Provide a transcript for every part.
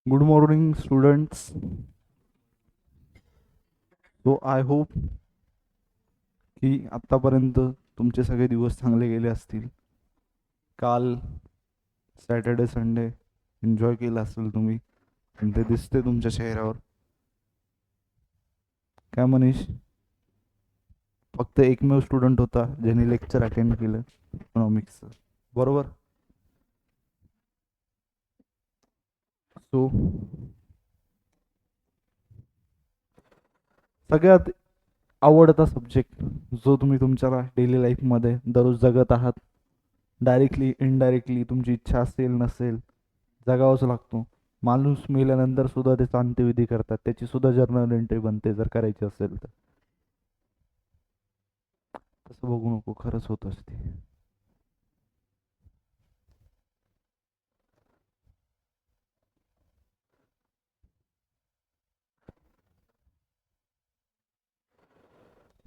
Good morning, students. So I hope की आत्तापर्यंत तुमचे सगळे दिवस चांगले गेले असतील. काल सॅटर्डे संडे एन्जॉय केला असेल तुम्ही आणि ते दिसते तुमच्या चेहऱ्यावर. काय मनीष? फक्त एकमेव स्टुडंट होता ज्याने लेक्चर अटेंड केलं इकॉनॉमिक्सचं, बरोबर? सो सगळ्यात आवडता सब्जेक्ट जो तुम्ही तुमच्या डेली लाईफमध्ये दररोज जगत आहात, डायरेक्टली इनडायरेक्टली तुमची इच्छा असेल नसेल जगावाच लागतो. माणूस मेल्यानंतर सुद्धा त्याचा अंत्यविधी करतात, त्याची सुद्धा जर्नल एंट्री बनते जर करायची असेल तर. तसं बघू नको, खरंच होत असते.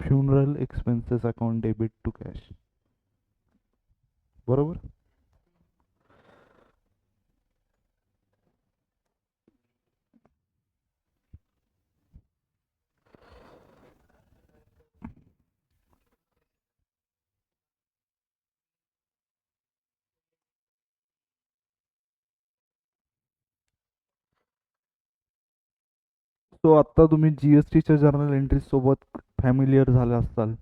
Funeral expenses account debit to cash, बरोबर. सो आता तुम्ही जीएसटीच्या जर्नल एंट्री सोबत फॅमिलियर झाले असाल.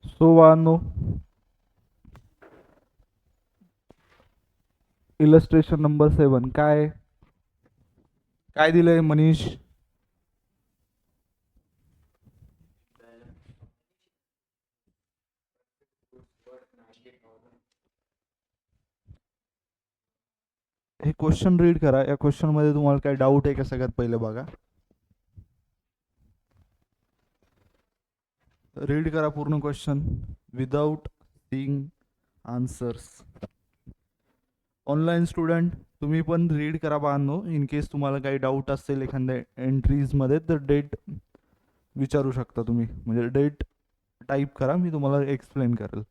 सो वानो, इलस्ट्रेशन नंबर 7 काय काय दिलंय मनीष? हे क्वेश्चन रीड करा. या क्वेश्चन मध्ये तुम्हाला काय डाऊट आहे का? सगळ्यात पहिले बघा, रीड करा पूर्ण question without seeing answers. Online student तुम्ही पण रीड करा बांधो. इन केस तुम्हाला काही डाऊट असेल एखाद्या एंट्रीजमध्ये तर डेट विचारू शकता तुम्ही, म्हणजे डेट टाईप करा, मी तुम्हाला एक्सप्लेन करेल.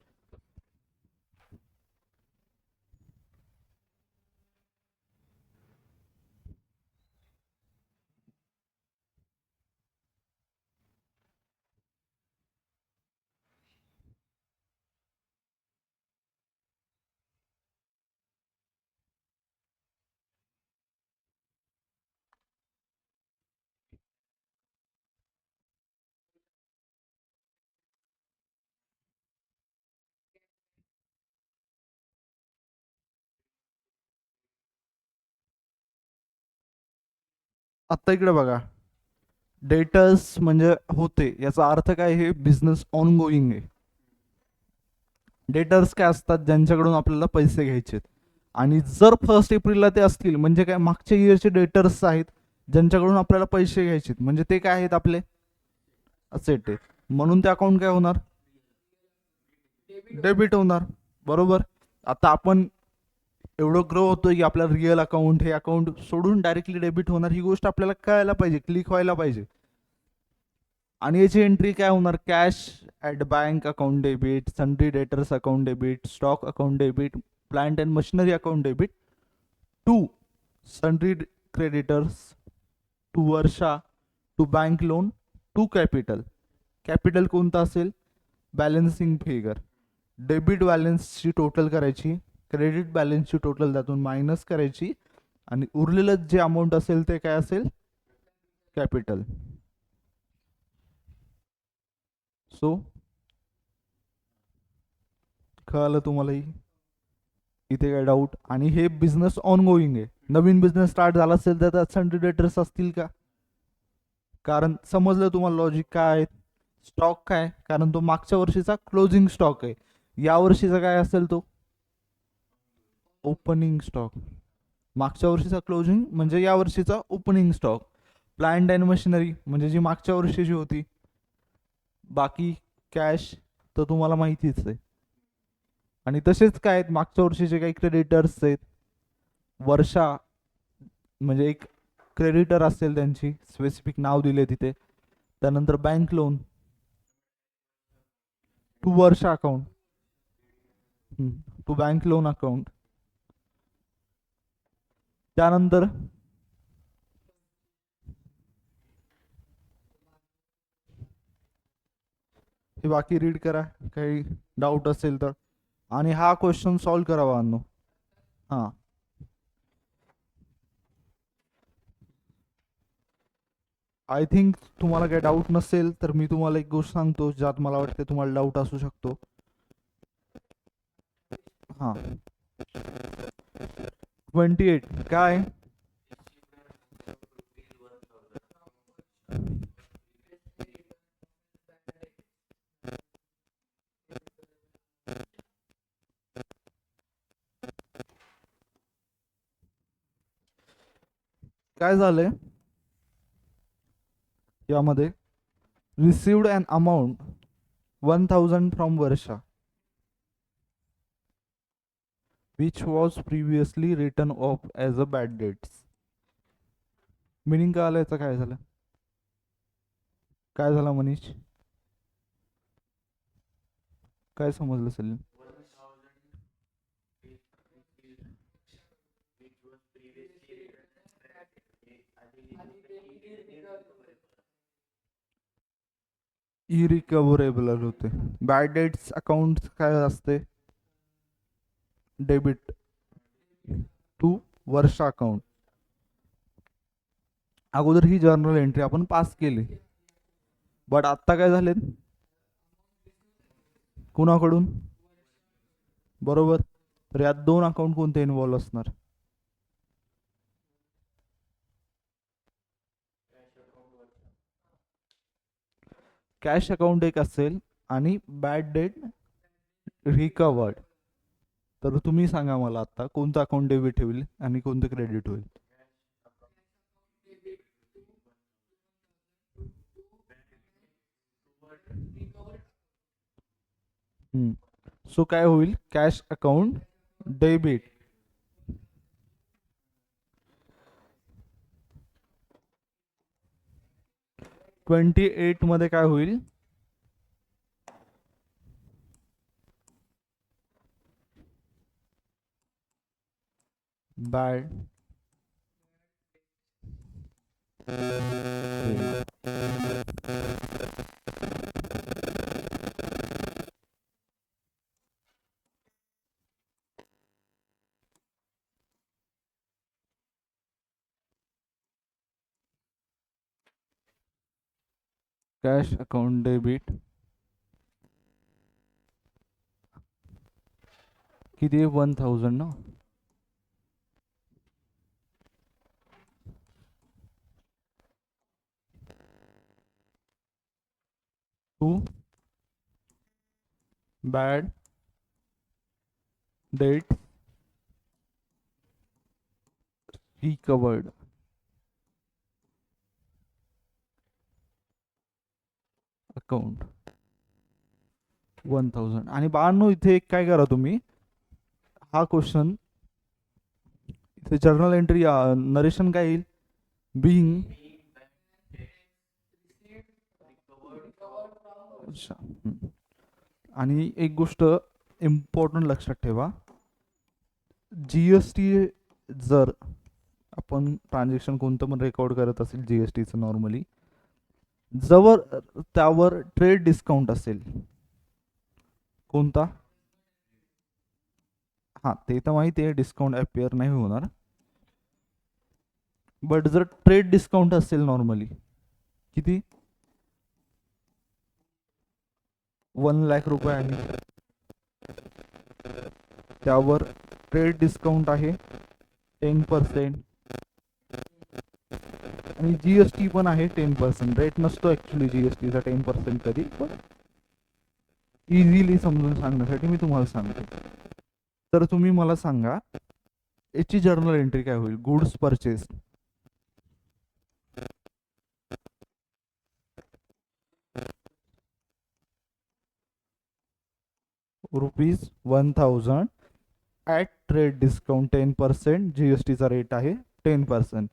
आत्ता इकडे बघा, डेटर्स म्हणजे होते, याचा अर्थ काय? हे बिझनेस ऑन गोईंग आहे. डेटर्स काय असतात? ज्यांच्याकडून आपल्याला पैसे घ्यायचे. आणि जर 1 एप्रिलला ते असतील म्हणजे काय? मागच्या इयरचे डेटर्स आहेत ज्यांच्याकडून आपल्याला पैसे घ्यायचे, म्हणजे ते काय आहेत? आपले असेट आहेत. म्हणून ते अकाउंट काय होणार? डेबिट होणार, बरोबर. आता आपण एवढं ग्रो होतोय की आपला रिअल अकाउंट हे अकाउंट सोडून डायरेक्टली डेबिट होणार, ही गोष्ट आपल्याला कळायला पाहिजे, क्लिक व्हायला पाहिजे. आणि याची एंट्री काय होणार? Cash at bank account debit, sundry debtors account debit, stock account debit, plant and machinery account debit to sundry creditors, to Varsha, to bank loan, to capital. Capital कोणता असेल? Balancing figure. डेबिट बॅलन्सची total करायची, credit बॅलन्सची total त्यातून minus करायची, आणि उरलेलं जे अमाऊंट असेल ते काय असेल? कॅपिटल. सो कळालं तुम्हालाही? इथे काय डाऊट? आणि हे बिझनेस ऑन गोईंग आहे. नवीन बिझनेस स्टार्ट झाला असेल तर त्यात सन्ड्री डेटर्स असतील का? कारण समजलं तुम्हाला लॉजिक काय आहे? स्टॉक काय? कारण तो मागच्या वर्षीचा क्लोजिंग स्टॉक आहे. या वर्षीचा काय असेल? तो ओपनिंग स्टॉक. मागच्या वर्षीचा क्लोजिंग म्हणजे या वर्षीचा opening stock. Plant and machinery म्हणजे जी मागच्या वर्षीची होती. बाकी कॅश तर तुम्हाला माहितीच आहे. आणि तसेच काय आहेत मागच्या वर्षीचे काही क्रेडिटर्स आहेत. वर्षा म्हणजे एक क्रेडिटर असेल, त्यांची स्पेसिफिक नाव दिले तिथे. त्यानंतर bank loan to Varsha account, to bank loan account. त्यानंतर हे बाकी रीड करा, काही डाऊट असेल तर. आणि हा क्वेश्चन सॉल्व करावा अन्नो. हां, आय थिंक तुम्हाला काही डाऊट नसेल तर मी तुम्हाला एक गोष्ट सांगतो ज्यात मला वाटते तुम्हाला डाऊट असू शकतो. हां, 28 काय काय झालंय यामध्ये, received an amount 1000 from Varsha which was previously written off as a bad debts. Meaning काय आलं याचं, काय झालं, काय झालं मनीष, काय समजलं सलीम? इरिकव्हरेबल होते. बॅड डेट्स अकाउंट काय असते, डेबिट टू वर्षा अकाउंट. अगोदर ही जर्नल एंट्री आपण पास केली, बट आत्ता काय झाले, कुणाकडून, बरोबर. तर यात दोन अकाउंट कोणते इन्व्हॉल्व असणार, कॅश अकाउंट एक असेल आणि बॅड डेट रिकवर्ड. तर तुम्ही सांगा मला आता कोणतं अकाउंट डेबिट होईल आणि कोणतं क्रेडिट होईल. सो काय होईल, कॅश अकाउंट डेबिट. $28 मध्ये काय होईल, बॅड कॅश अकाउंट डेबिट किती, 1000 ना. To bad debt recovered account 1000. आणि 92 इथे एक काय करा तुम्ही, हा क्वेश्चन इथे जर्नल एंट्री नरेशन काय येईल, बिंग. अच्छा, आणि एक गोष्ट इम्पॉर्टंट लक्षात ठेवा, जीएसटी जर आपण ट्रान्झॅक्शन कोणतं पण रेकॉर्ड करत असेल जीएसटीचं नॉर्मली, जवळ त्यावर ट्रेड डिस्काउंट असेल, कोणता, हां ते तर माहिती आहे डिस्काउंट अपियर नाही होणार, बट जर ट्रेड डिस्काउंट असेल नॉर्मली किती, 1,00,000 रुपये आहे, त्यावर ट्रेड डिस्काउंट आहे 10%, आणि जीएसटी पण आहे 10%. रेट नसतो ऍक्च्युली जीएसटीचा 10% कधी, पण इझिली समजून सांगण्यासाठी मी तुम्हाला सांगतो. तर तुम्ही मला सांगा याची जर्नल एंट्री काय होईल, goods purchase ₹1000 at trade discount 10%, GSTचा रेट आहे 10%.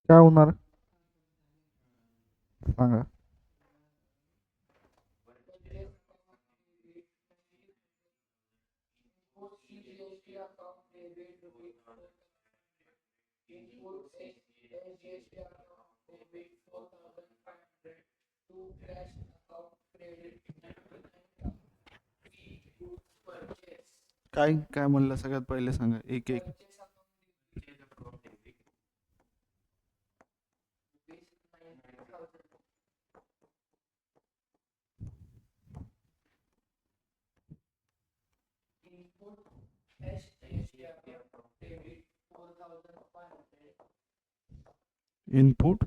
काय होणार सांगा. काय काय म्हणलं सगळ्यात पहिले सांगा एक एक. इनपुट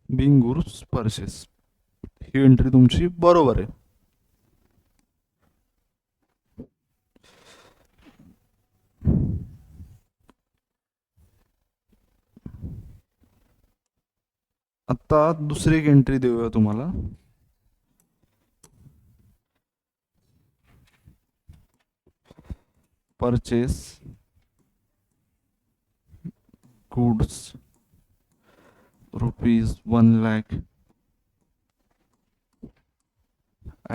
बिंग गुड्स परचेस, ही एंट्री तुमची बरोबर आहे. आता दुसरी एक एंट्री देऊया तुम्हाला. Purchase goods ₹1 lakh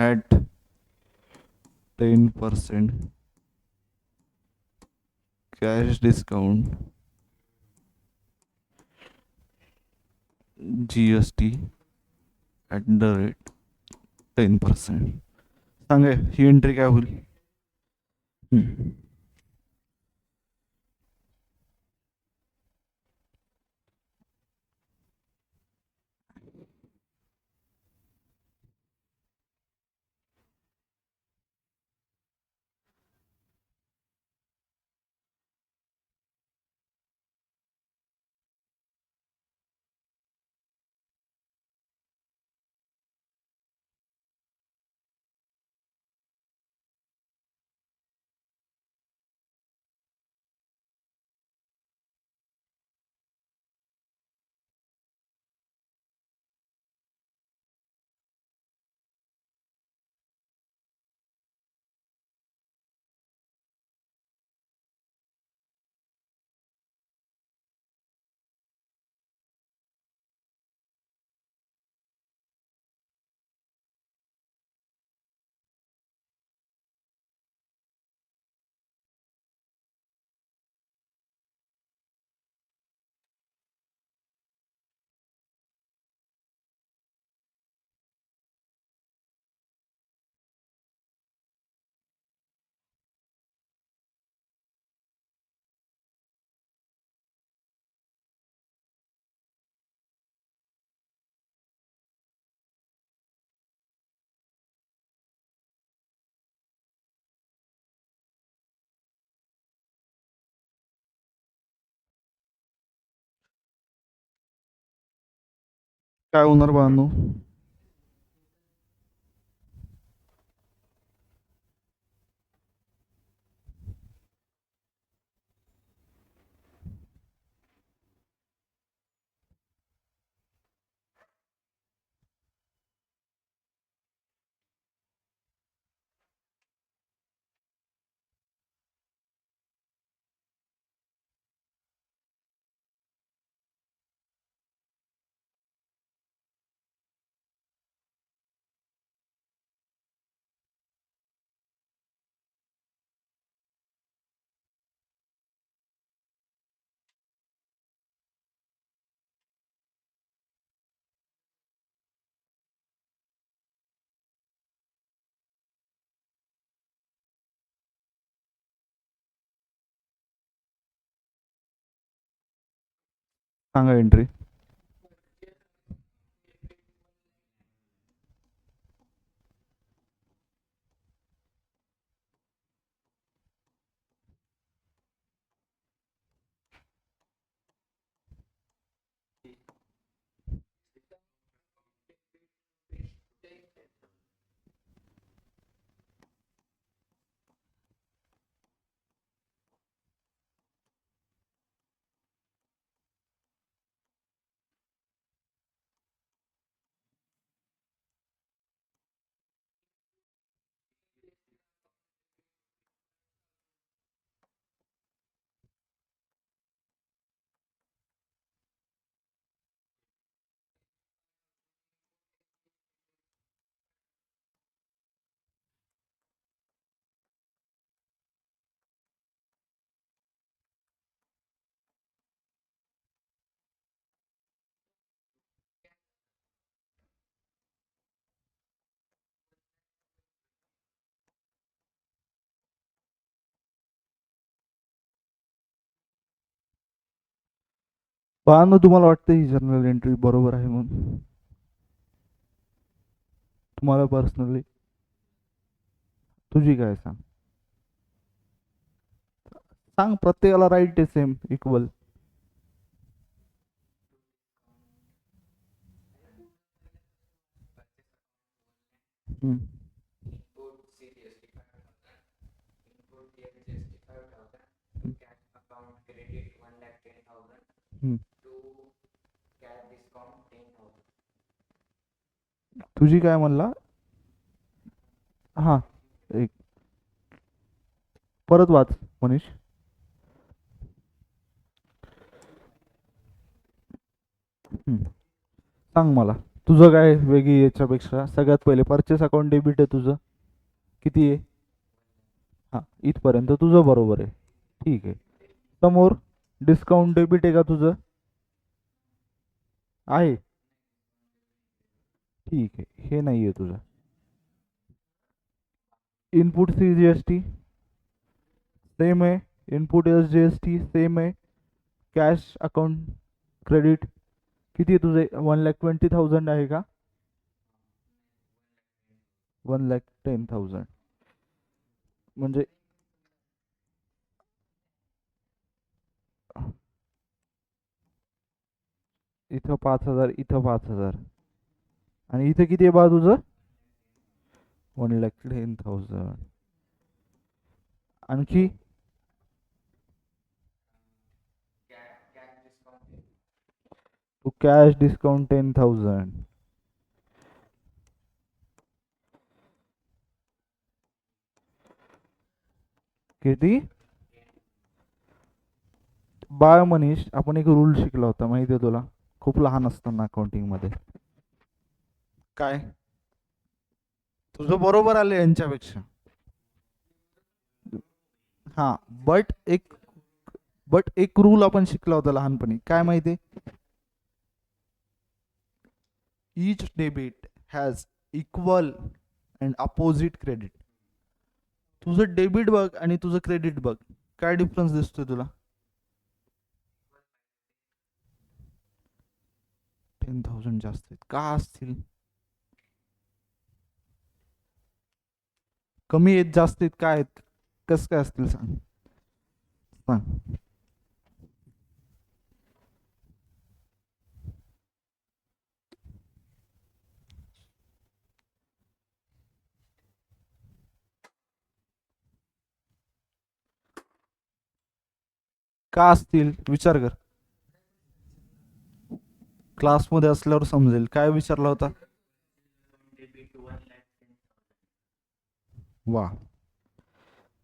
at 10% cash discount, GST @10%. सांगा ही एंट्री काय होईल? हम्म. काय होणार बाळांनो? सांगा एंट्री. बाळांनो तुम्हाला वाटतं ही जर्नल एंट्री बरोबर आहे म्हणून? तुम्हाला पर्सनली तुझी काय सांग? सांग, प्रत्येकाला राईट आहे सेम इक्वल. तुझी काय म्हणला? हा, एक परत वाच मनीष. हम्म. सांग मला, तुझं काय वेगळी याच्यापेक्षा. सगळ्यात पहिले परचेस अकाउंट डेबिट आहे तुझं, किती आहे? हा, इथपर्यंत तुझं बरोबर आहे. ठीक आहे. समोर डिस्काउंट डेबिट आहे का तुझं? आहे. ठीक आहे, हे नाही आहे तुझं. Input C G S T same आहे. Input S G S T same आहे. कॅश अकाउंट क्रेडिट किती आहे तुझे? 1,20,000 आहे का? 1,10,000 म्हणजे इथं 5,000, इथं 5,000, आणि इथं किती आहे बा तुझं? 1,10,000. आणखी तू कॅश डिस्काउंट 10,000. किती? बाळ मनीष, आपण एक रूल शिकला होता माहिती आहे तुला, खूप लहान असताना अकाउंटिंग मध्ये. काय? तुझं बरोबर आलं यांच्यापेक्षा. हा, बट एक बट एक रूल आपण शिकला होता लहानपणी, काय माहिती? Each debit has equal and opposite credit. तुझं डेबिट बघ आणि तुझं क्रेडिट बघ, काय डिफरन्स दिसतोय तुला? 10,000 जास्त आहेत का असतील? कमी आहेत, जास्त आहेत, काय आहेत? कस काय असतील सांग, सांग. का असतील विचार कर. क्लासमध्ये असल्यावर समजेल. काय विचारला होता? वा.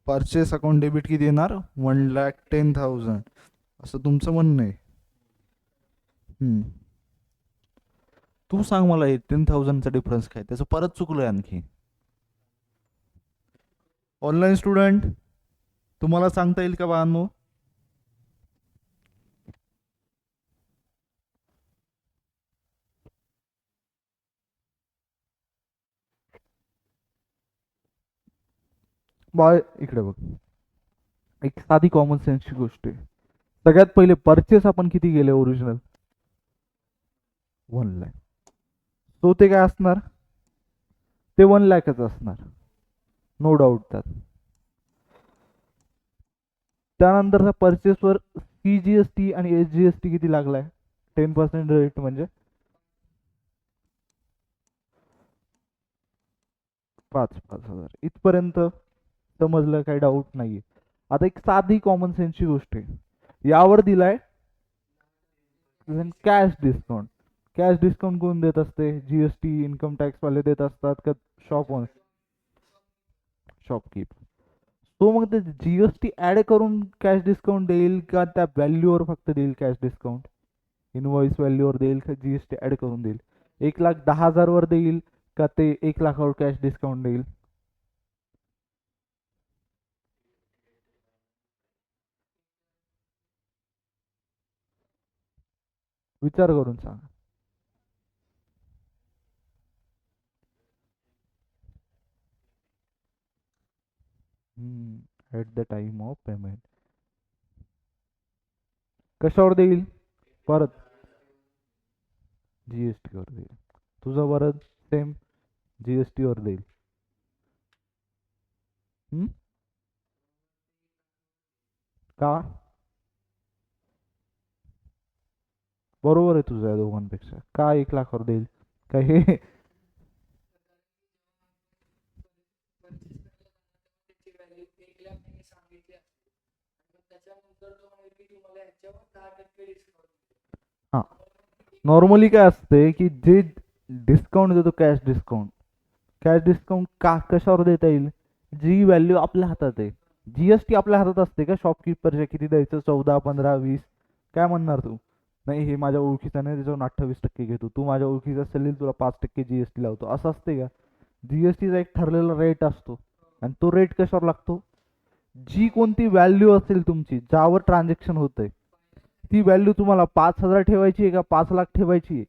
परचेस अकाउंट डेबिट किती येणार? 1,10,000 असं तुमचं म्हणणं आहे. हम्म. तू सांग मला, 18,000चा डिफरन्स काय? त्याचं परत चुकलोय आणखी. ऑनलाईन स्टुडंट, तुम्हाला सांगता येईल का बाळांनो? बाळ इकडे बघ, एक साधी कॉमन सेन्सची गोष्ट आहे. सगळ्यात पहिले परचेस आपण किती गेले ओरिजिनल? 1 लाख. तो ते काय असणार? ते 1 लाखच असणार, नो डाऊट त्यात. त्यानंतरच्या परचेसवर सीजीएसटी आणि एसजीएसटी किती लागलाय? 10% रेट म्हणजे 5,000. इथपर्यंत समजलं, काही डाऊट नाहीये. आता एक साधी कॉमन सेन्सची गोष्ट आहे, यावर दिलाय कॅश डिस्काउंट. कॅश डिस्काउंट कोण देत असते? जीएसटी इन्कम टॅक्स वाले देत असतात का शॉप ओनर? शॉपकीप. तो मग ते जीएसटी ऍड करून कॅश डिस्काउंट देईल का त्या व्हॅल्यूवर फक्त देईल कॅश डिस्काउंट? इनवॉइस व्हॅल्यूवर देईल का जीएसटी ऍड करून देईल? 1,10,000 वर देईल का ते 1 लाखावर कॅश डिस्काउंट देईल? विचार करून सांगा. At the time of payment. कशावर देईल? परत जीएसटी वर देईल. तुझं परत सेम जीएसटी वर देईल. हम्म? का? बरोबर आहे तुझं या दोघांपेक्षा. का 1 लाखावर देईल? काय हे? हा, नॉर्मली काय असते की जे डिस्काउंट देतो कॅश डिस्काउंट. कॅश डिस्काउंट का कशावर देता येईल? जी व्हॅल्यू आपल्या हातात आहे. जीएसटी आपल्या हातात असते का शॉपकीपरच्या किती द्यायचं? 14, 15, 20? काय म्हणणार तू? नाही हे माझ्या ओळखीचा नाही त्याच्यावर 28% घेतो, तू माझ्या ओळखीचा असेल तुला 5% जीएसटी लावतो, असं असते का? जीएसटीचा एक ठरलेला रेट असतो आणि तो रेट कशावर लागतो? जी कोणती व्हॅल्यू असेल तुमची ज्यावर ट्रान्झॅक्शन होतंय ती व्हॅल्यू तुम्हाला 5,000 ठेवायची आहे का 5 लाख ठेवायची आहे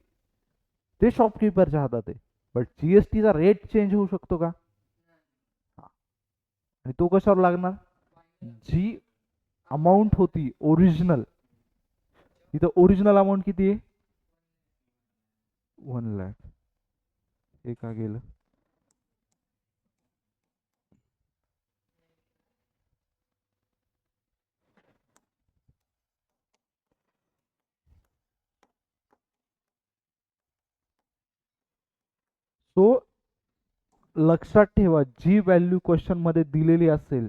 ते शॉपकीपरच्या हातात आहे. बट जीएसटीचा रेट चेंज होऊ शकतो का? आणि तो कशावर लागणार? जी अमाऊंट होती ओरिजिनल, इथं ओरिजिनल अमाऊंट किती आहे? 1 लाख. हे का गेलं? सो लक्षात ठेवा जी व्हॅल्यू क्वेश्चन मध्ये दिलेली असेल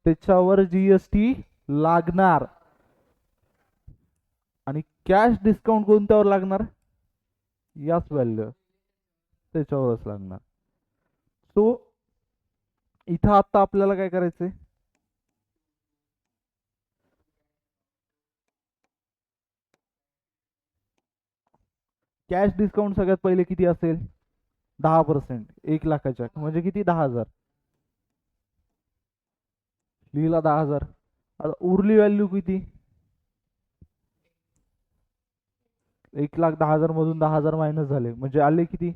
त्याच्यावर जीएसटी लागणार. आणि कॅश डिस्काउंट कोणत्यावर लागणार? याच व्हॅल्यू त्याच्यावरच लागणार. सो इथं आता आपल्याला काय करायचंय? कॅश डिस्काउंट सगळ्यात पहिले किती असेल? 10%. 1 लाखाच्या म्हणजे किती? 10,000. लिहिला 10,000. आता उरली व्हॅल्यू किती? 1,10,000 मधून 10,000 मायनस झाले म्हणजे आले किती?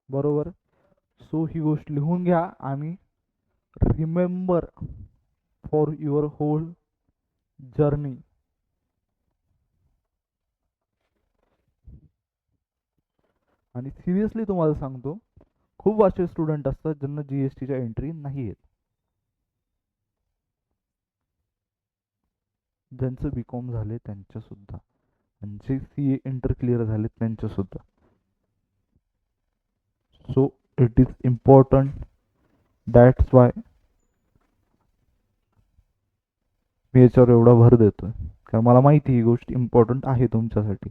बरोबर. सो ही गोष्ट लिहून घ्या आणि remember for your whole journey. आणि सिरियसली तुम्हाला सांगतो खूप असे स्टुडंट असतात ज्यांना जीएसटीच्या एंट्री नाही येत, ज्यांचं बीकॉम झाले त्यांच्या सुद्धा, आणि जे सीए इंटर क्लिअर झाले त्यांच्या सुद्धा. So it is important, that's why मी याच्यावर एवढा भर देतोय, कारण मला माहिती ही गोष्ट इम्पॉर्टंट आहे तुमच्यासाठी.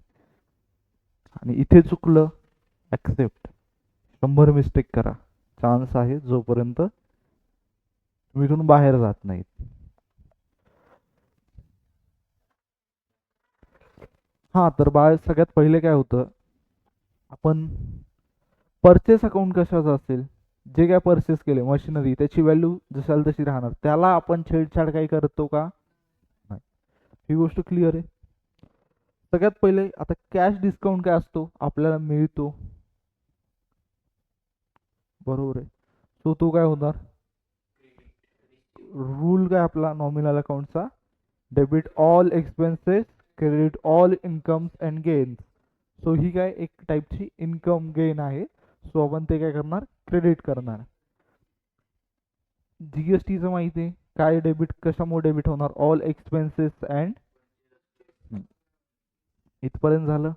आणि इथे चुकलं ॲक्सेप्ट, 100 मिस्टेक करा, चान्स आहे जोपर्यंत तुम्ही इथून बाहेर जात नाहीत. हा तर बाळ सगळ्यात पहिले काय होतं, आपण परचेस अकाउंट कशाचं असेल? जे काय परचेस केले मशिनरी त्याची व्हॅल्यू जशाल तशी राहणार, त्याला आपण छेडछाड काही करतो का? नाही. ही गोष्ट क्लिअर आहे. सगळ्यात पहिले आता कॅश डिस्काउंट काय असतो? आपल्याला मिळतो, बरोबर आहे. सो तो काय होणार? रूल काय आपला नॉमिनल अकाउंटचा? Debit all expenses, credit all incomes and gains. So ही काय एक टाईपची इन्कम गेन आहे, सो आपण ते काय करणार? क्रेडिट करणार. जीएसटीचं माहिती आहे काय? डेबिट कशामुळे डेबिट होणार? ऑल एक्सपेन्सेस अँड, इथपर्यंत झालं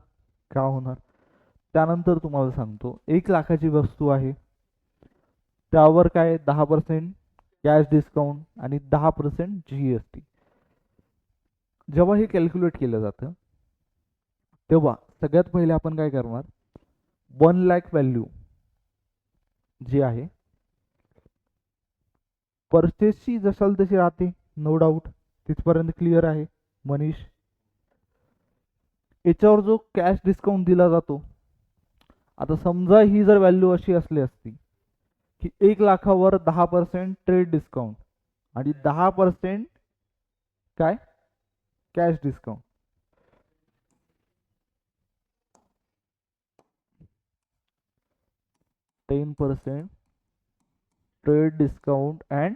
का होणार? त्यानंतर तुम्हाला सांगतो 1 लाखाची वस्तू आहे त्यावर काय 10% कॅश डिस्काउंट आणि 10% जीएसटी. जेव्हा हे कॅल्क्युलेट केलं जातं तेव्हा सगळ्यात पहिले आपण काय करणार? 1 लाख व्हॅल्यू जी आहे परचेसची जशाल तशी राहते, नो डाऊट, तिथपर्यंत क्लिअर आहे मनीष. याच्यावर जो कॅश डिस्काउंट दिला जातो, आता समजा ही जर व्हॅल्यू अशी असली असती की 1 लाखावर 10% ट्रेड डिस्काउंट आणि 10% काय? Cash discount. Ten percent trade discount and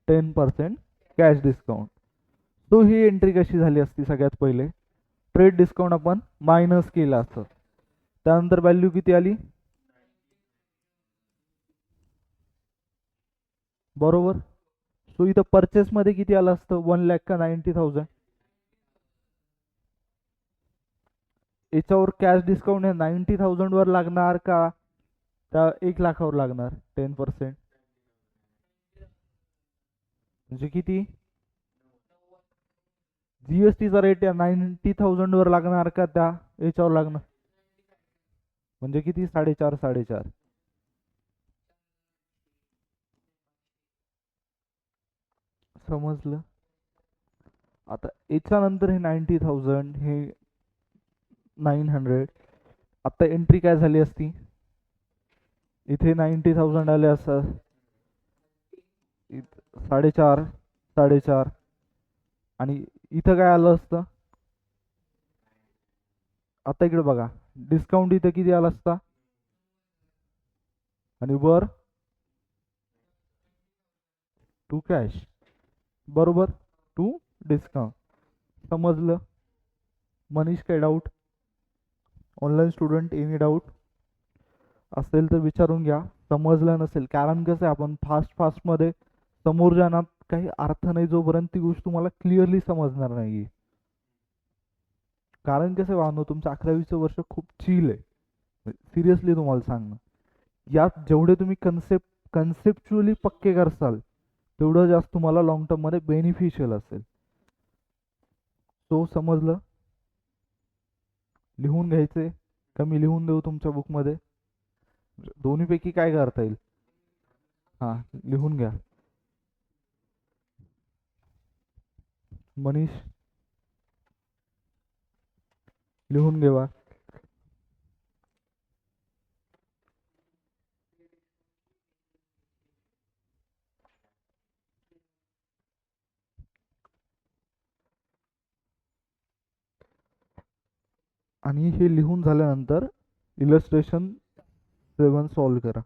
10% cash discount. तो ही एंट्री कशी झाली असती? सगळ्यात पहिले ट्रेड डिस्काउंट आपण मायनस केलं असतं, त्यानंतर व्हॅल्यू किती आली? बरोबर. सो इथं परचेस मध्ये किती आलं असतं? 1 लाख का 90,000? याच्यावर कॅश डिस्काउंट हे 90,000 वर लागणार का त्या 1 लाखावर लागणार? 10% म्हणजे किती? जीएसटीचा रेट या 90,000 वर लागणार का त्या याच्यावर लागणार? म्हणजे किती? 4.5 4.5. समजलं. आता याच्यानंतर हे 90,000 हे 900. आता एंट्री काय झाली असती? इथे 90,000 आले असतात, 4.5 4.5, आणि इथं काय आलं असतं? आता इकडे बघा, डिस्काउंट इथे किती आला असता? आणि वर टू कॅश, बरोबर, टू डिस्काउंट. समजलं? मनीष, काय doubt? Online student, any doubt असेल तर विचारून घ्या. समजलं नसेल, कारण कसं आहे, आपण फास्टमध्ये समोर जाण्यात काही अर्थ नाही जोपर्यंत ती गोष्ट तुम्हाला क्लिअरली समजणार नाही. कारण कसं वाहनो, तुमचं 11वीचं वर्ष खूप चिल आहे, सिरियसली तुम्हाला सांगणं. यात जेवढे तुम्ही कन्सेप्च्युअली पक्के करसाल, तेवढं जास्त तुम्हाला लॉंग टर्ममध्ये बेनिफिशियल असेल. तो समजलं? लिहून घ्यायचे का मी लिहून देऊ तुमच्या बुकमध्ये? दोन्हीपैकी काय करता येईल? हां, लिहून घ्या. मनीष, लिहून घेवा. आणि हे लिहून झाल्यानंतर इलस्ट्रेशन 7 सॉल्व करा.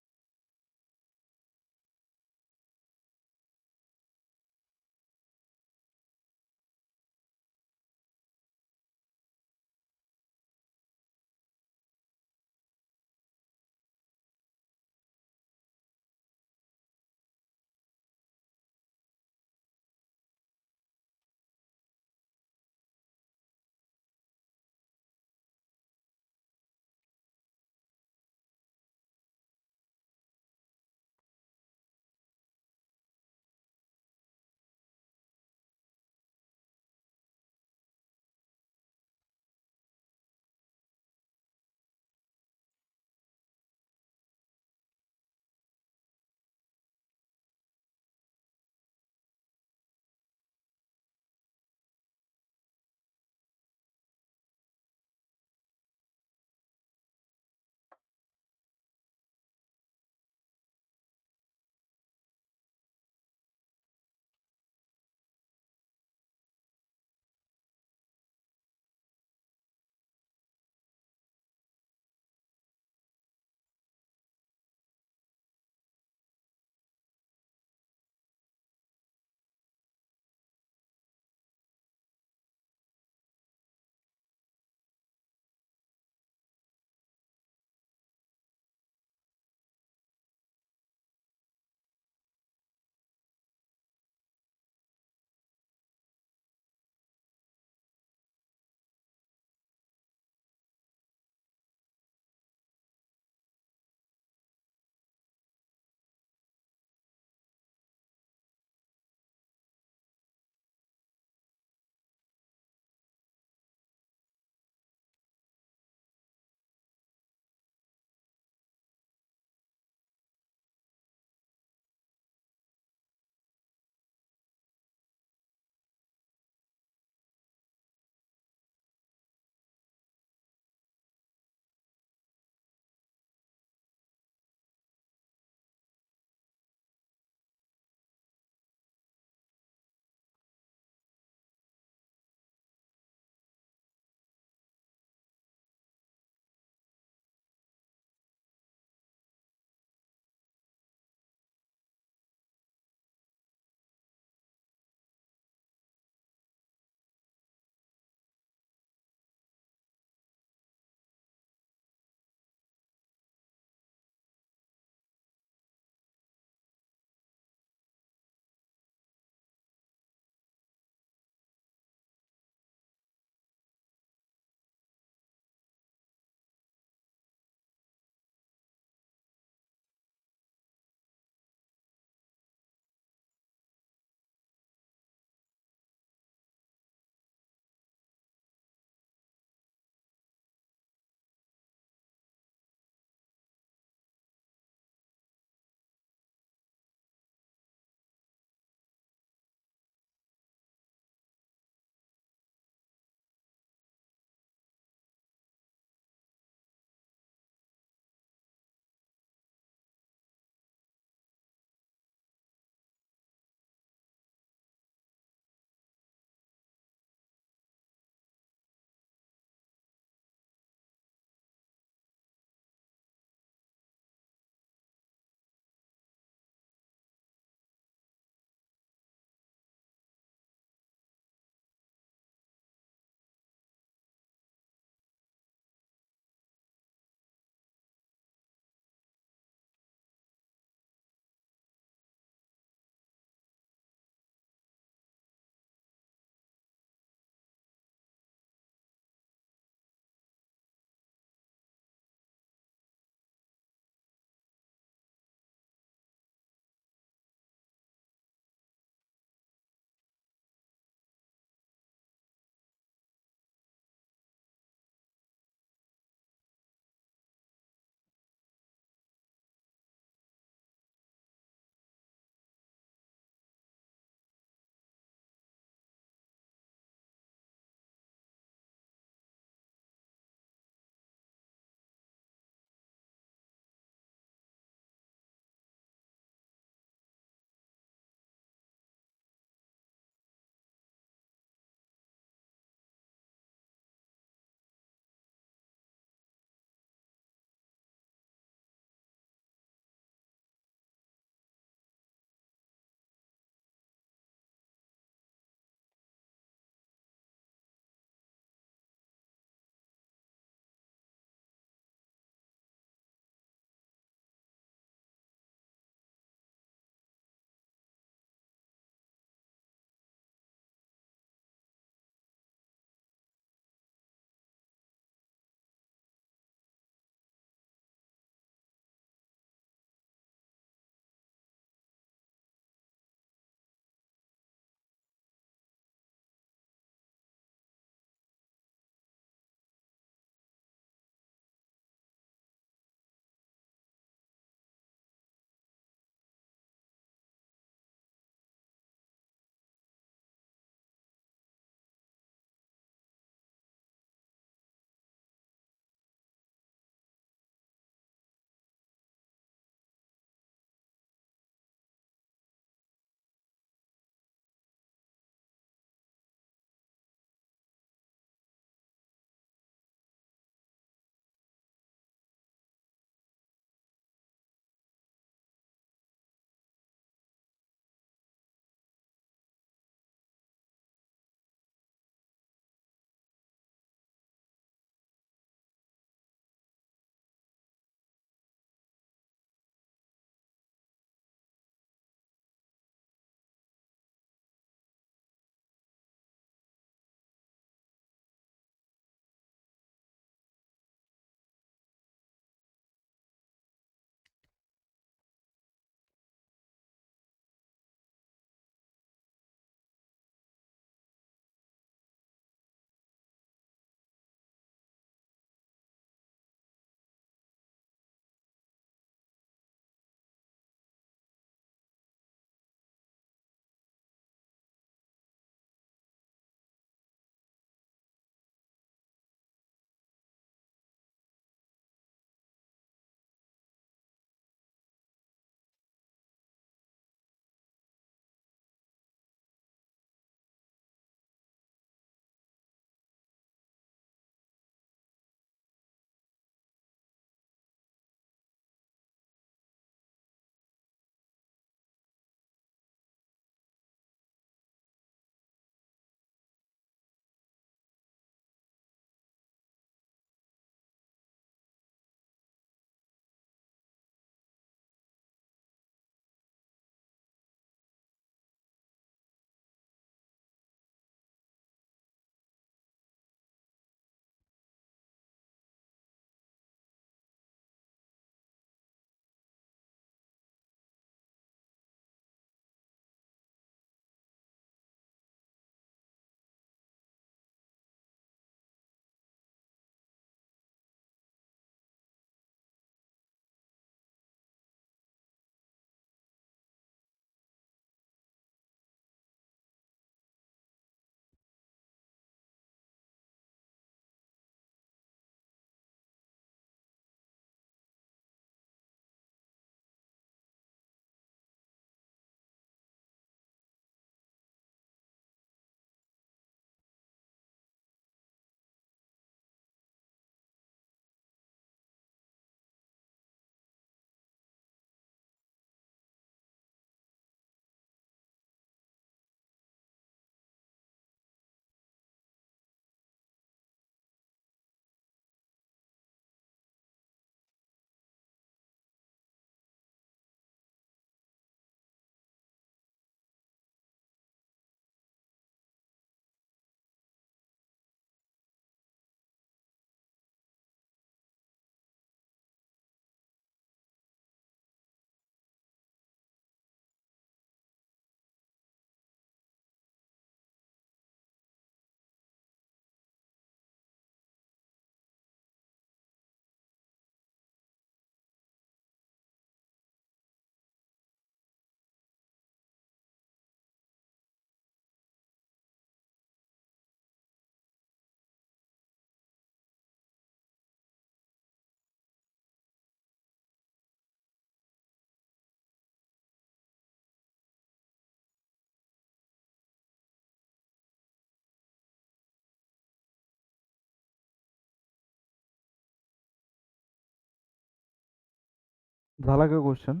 झाला का क्वेश्चन?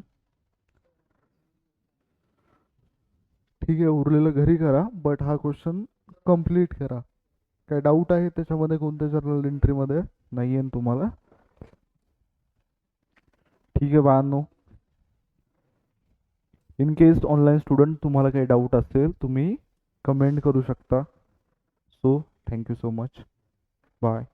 ठीक आहे, उरलेलं घरी करा, बट हा क्वेश्चन कम्प्लीट करा. काय डाऊट आहे त्याच्यामध्ये कोणत्या जर्नल एंट्रीमध्ये नाही आहे तुम्हाला? ठीक आहे बाळांनो, इन केस ऑनलाईन स्टुडंट तुम्हाला काही डाऊट असेल तुम्ही कमेंट करू शकता. So thank you so much. Bye.